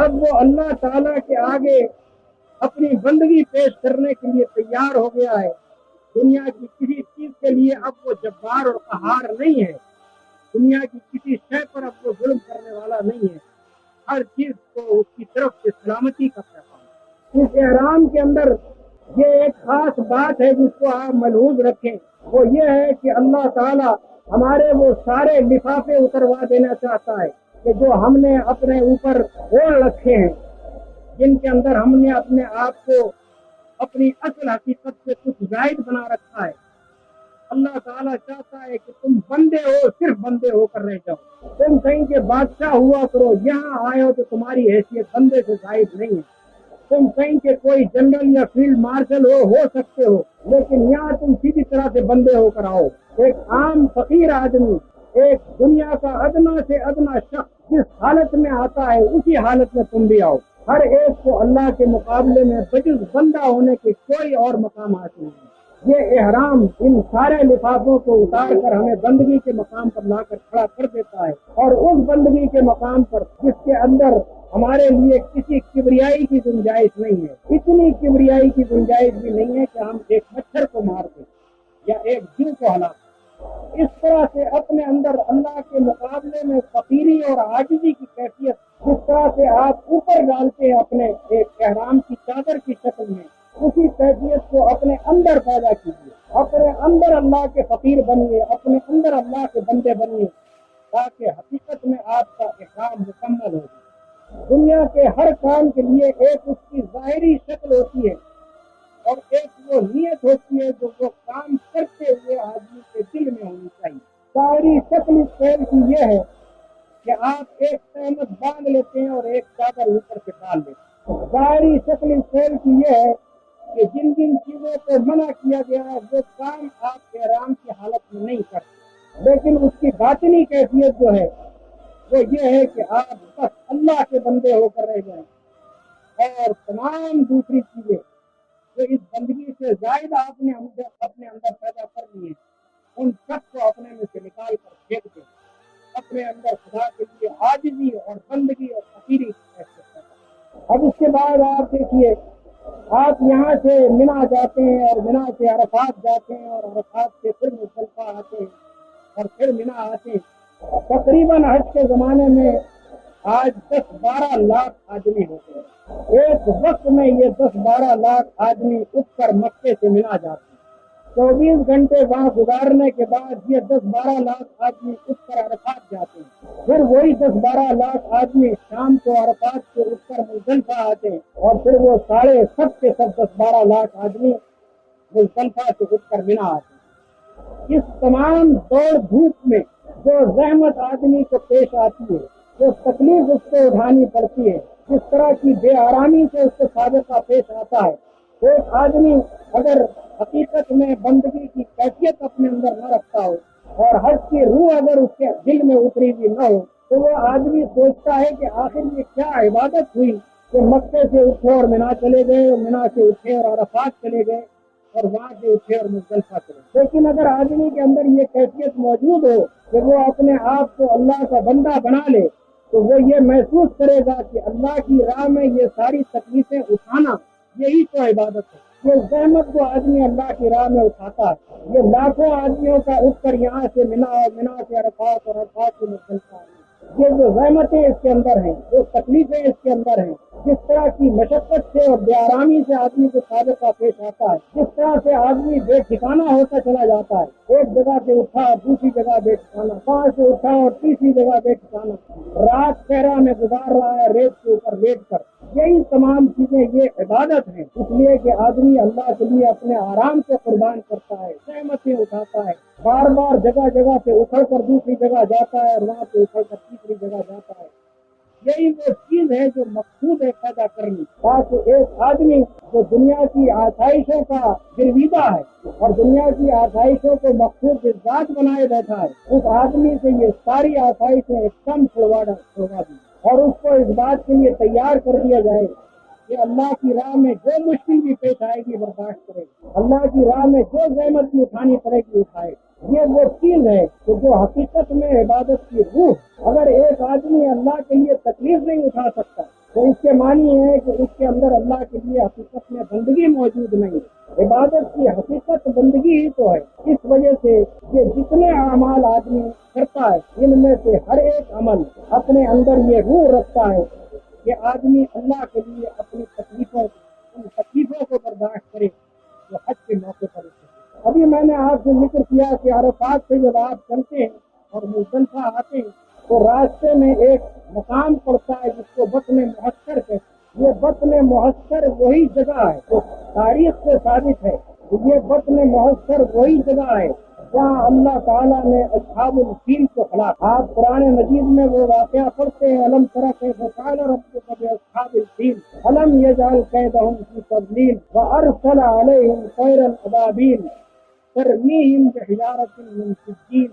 اب وہ اللہ تعالیٰ کے آگے اپنی بندگی پیش کرنے کے لیے تیار ہو گیا ہے۔ دنیا کی کسی چیز کے لیے اب وہ جبار اور قہار نہیں ہے، دنیا کی کسی شے پر اب وہ ظلم کرنے والا نہیں ہے، ہر چیز کو اس کی طرف سے سلامتی کا پیغام۔ اس احرام کے اندر یہ ایک خاص بات ہے جس کو آپ ملحوظ رکھیں، وہ یہ ہے کہ اللہ تعالیٰ ہمارے وہ سارے لفافے اتروا دینا چاہتا ہے کہ جو ہم نے اپنے اوپر اوڑھ رکھے ہیں، جن کے اندر ہم نے اپنے آپ کو اپنی اصل حقیقت سے کچھ زائد بنا رکھا ہے۔ اللہ تعالیٰ چاہتا ہے کہ تم بندے ہو، صرف بندے ہو کر رہ جاؤ، تم کہیں کہ بادشاہ ہوا کرو، یہاں آئے ہو تو تمہاری حیثیت بندے سے زائد نہیں ہے، تم کہیں کہ کوئی جنرل یا فیلڈ مارشل ہو سکتے ہو، لیکن یہاں تم سیدھی طرح سے بندے ہو کر آؤ۔ ایک عام فقیر آدمی، ایک دنیا کا ادنا سے ادنا شخص جس حالت میں آتا ہے اسی حالت میں تم بھی آؤ۔ ہر ایک کو اللہ کے مقابلے میں بجز بندہ ہونے کے کوئی اور مقام حاصل نہیں۔ یہ احرام ان سارے لفافوں کو اتار کر ہمیں بندگی کے مقام پر لا کر کھڑا کر دیتا ہے، اور اس بندگی کے مقام پر جس کے اندر ہمارے لیے کسی کبریائی کی گنجائش نہیں ہے، اتنی کبریائی کی گنجائش بھی نہیں ہے کہ ہم ایک مچھر کو مار دیں یا ایک جو کو ہلاک دیں۔ اس طرح سے اپنے اندر اللہ کے مقابلے میں فقیری اور عاجزی کی کیفیت جس طرح سے آپ اوپر ڈالتے ہیں اپنے ایک احرام کی چادر کی شکل میں، اسی کیفیت کو اپنے اندر پیدا کیجیے، اپنے اندر اللہ کے فقیر بنیے، اپنے اندر اللہ کے بندے بنیے، تاکہ حقیقت میں آپ کا احرام مکمل ہو جائے۔ دنیا کے ہر کام کے لیے ایک اس کی ظاہری شکل ہوتی ہے اور ایک وہ نیت ہوتی ہے جو وہ کام کرتے ہوئے آدمی کے دل میں ہونی چاہیے۔ ظاہری شکل اس فعل کی یہ ہے کہ آپ ایک سہمت باندھ لیتے ہیں اور ایک چادر اوپر سے ڈال لیتے ہیں۔ ظاہری شکل اس فعل کی یہ ہے کہ جن جن چیزوں کو منع کیا گیا ہے وہ کام آپ احرام کی حالت میں نہیں کرتے، لیکن اس کی باطنی کیفیت جو ہے وہ یہ ہے کہ آپ بس اللہ کے بندے ہو کر رہ جائیں، اور تمام دوسری چیزیں جو اس بندگی سے زائد آپ نے اپنے اندر پیدا کر لی ہیں ان سب کو اپنے میں سے نکال کر پھینک دیں، اپنے اندر خدا کے لیے عاجزی اور بندگی اور فقیری کی حیثیت پیدا۔ اب اس کے بعد آپ دیکھیے، آپ یہاں سے منا جاتے ہیں اور منا سے عرفات جاتے ہیں اور عرفات سے پھر مزدلفہ آتے ہیں اور پھر منا آتے ہیں۔ تقریباً حج کے زمانے میں آج 10-12 لاکھ آدمی ہوتے ہیں، ایک وقت میں یہ 10-12 لاکھ آدمی اٹھ کر مکے سے منا جاتے ہیں، 24 گھنٹے وہاں گزارنے کے بعد یہ 10-12 لاکھ آدمی اٹھ کر عرفات جاتے ہیں، پھر وہی 10-12 لاکھ آدمی شام کو عرفات سے اٹھ کر مزدلفہ آتے ہیں، اور پھر وہ سب کے سب 10-12 لاکھ آدمی مزدلفہ سے اٹھ کر منا آتے ہیں۔ اس تمام دوڑ دھوپ میں جو زحمت آدمی کو پیش آتی ہے، جو تکلیف اس کو اٹھانی پڑتی ہے، جس طرح کی بے آرامی سے اس کو سابقہ پیش آتا ہے، ایک آدمی اگر حقیقت میں بندگی کی کیفیت اپنے اندر نہ رکھتا ہو اور حج کی روح اگر اس کے دل میں اتری ہوئی نہ ہو تو وہ آدمی سوچتا ہے کہ آخر یہ کیا عبادت ہوئی کہ مکے سے اٹھے اور منا چلے گئے، اور منا سے اٹھے اور عرفات چلے گئے، اور وہاں سے اٹھے اور مزدلفہ چلے۔ لیکن اگر آدمی کے اندر یہ کیفیت موجود ہو کہ وہ اپنے آپ کو اللہ کا بندہ بنا لے تو وہ یہ محسوس کرے گا کہ اللہ کی راہ میں یہ ساری تکلیفیں اٹھانا یہی تو عبادت ہے، یہ زحمت کو آدمی اللہ کی راہ میں اٹھاتا ہے، یہ لاکھوں آدمیوں کا اٹھ کر یہاں سے منا اور منا سے عرفات اور عرفات سے مزدلفہ، یہ جو زحمتیں اس کے اندر ہیں، جو تکلیفیں اس کے اندر ہیں، جس طرح کی مشقت سے اور بے آرامی سے آدمی کو سابقہ پیش آتا ہے، جس طرح سے آدمی بے ٹھکانہ ہوتا چلا جاتا ہے، ایک جگہ سے اٹھا دوسری جگہ بے ٹھکانہ، وہاں سے اٹھا اور تیسری جگہ بے ٹھکانہ، رات صحرا میں گزار رہا ہے ریت کے اوپر لیٹ کر، یہی تمام چیزیں یہ عبادت ہیں، اس لیے کہ آدمی اللہ کے لیے اپنے آرام کو قربان کرتا ہے، زحمتیں اٹھاتا ہے، بار بار جگہ جگہ سے اکھڑ کر دوسری جگہ جاتا ہے اور وہاں سے اکھڑ کر تیسری جگہ جاتا ہے۔ یہی وہ چیز ہے جو مقصود ہے پیدا کرنی، تاکہ ایک آدمی جو دنیا کی آسائشوں کا گرویدہ ہے اور دنیا کی آسائشوں کو مقصود ذات بنائے بیٹھا ہے، اس آدمی سے یہ ساری آسائشیں ایک دم چھوڑوا دی اور اس کو اس بات کے لیے تیار کر دیا جائے کہ اللہ کی راہ میں جو مشکل بھی پیش آئے گی برداشت کرے گی، اللہ کی راہ میں جو زحمت بھی اٹھانی پڑے گی اٹھائے۔ یہ وہ چیز ہے کہ جو حقیقت میں عبادت کی روح، اگر ایک آدمی اللہ کے لیے تکلیف نہیں اٹھا سکتا تو اس کے معنی ہے کہ اس کے اندر اللہ کے لیے حقیقت میں بندگی موجود نہیں ہے۔ عبادت کی حقیقت بندگی ہی تو ہے۔ اس وجہ سے کہ جتنے اعمال آدمی کرتا ہے ان میں سے ہر ایک عمل اپنے اندر یہ روح رکھتا ہے کہ آدمی اللہ کے لیے اپنی تکلیفوں کو برداشت کرے جو حج کے موقع پر ہوتے ہیں۔ ابھی میں نے آپ سے ذکر کیا کہ عرفات سے جب آپ چلتے ہیں اور مزدلفہ آتے ہیں تو راستے میں ایک مقام پڑتا ہے جس کو بطن محشر کہتے ہیں۔ یہ بطن محشر وہی جگہ ہے جو تاریخ سے ثابت ہے کہ یہ بطن محشر وہی جگہ ہے جہاں اللہ تعالیٰ نے اصحاب الفیل کو ہلاک۔ آپ قرآن مجید میں وہ واقعہ پڑھتے ہیں الم تر کیف فعل ربک باصحاب الفیل الم یجعل کیدہم فی تضلیل وارسل علیہم طیرا ابابیل ترمیہم بحجارۃ من سجیل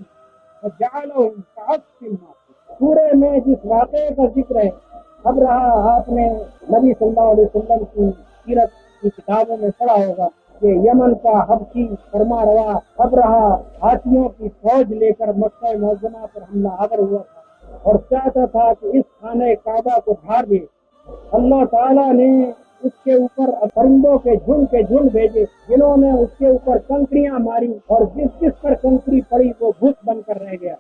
وجعلہم کعصف مأکول۔ سورہ میں جس واقعے کا ذکر ہے اب رہا آپ نے نبی صلی اللہ علیہ وسلم کی سیرت کی کتابوں میں پڑھا ہوگا کہ یمن کا حبشی فرما روا اب رہا ہاتھیوں کی فوج لے کر مکہ معظمہ پر حملہ آور ہوا تھا اور چاہتا تھا کہ اس خانہ کعبہ کو ڈھا دے۔ اللہ تعالیٰ نے اس کے اوپر پرندوں کے جھنڈ بھیجے جنہوں نے اس کے اوپر کنکریاں ماری اور جس پر کنکری پڑی وہ بت بن کر رہ گیا۔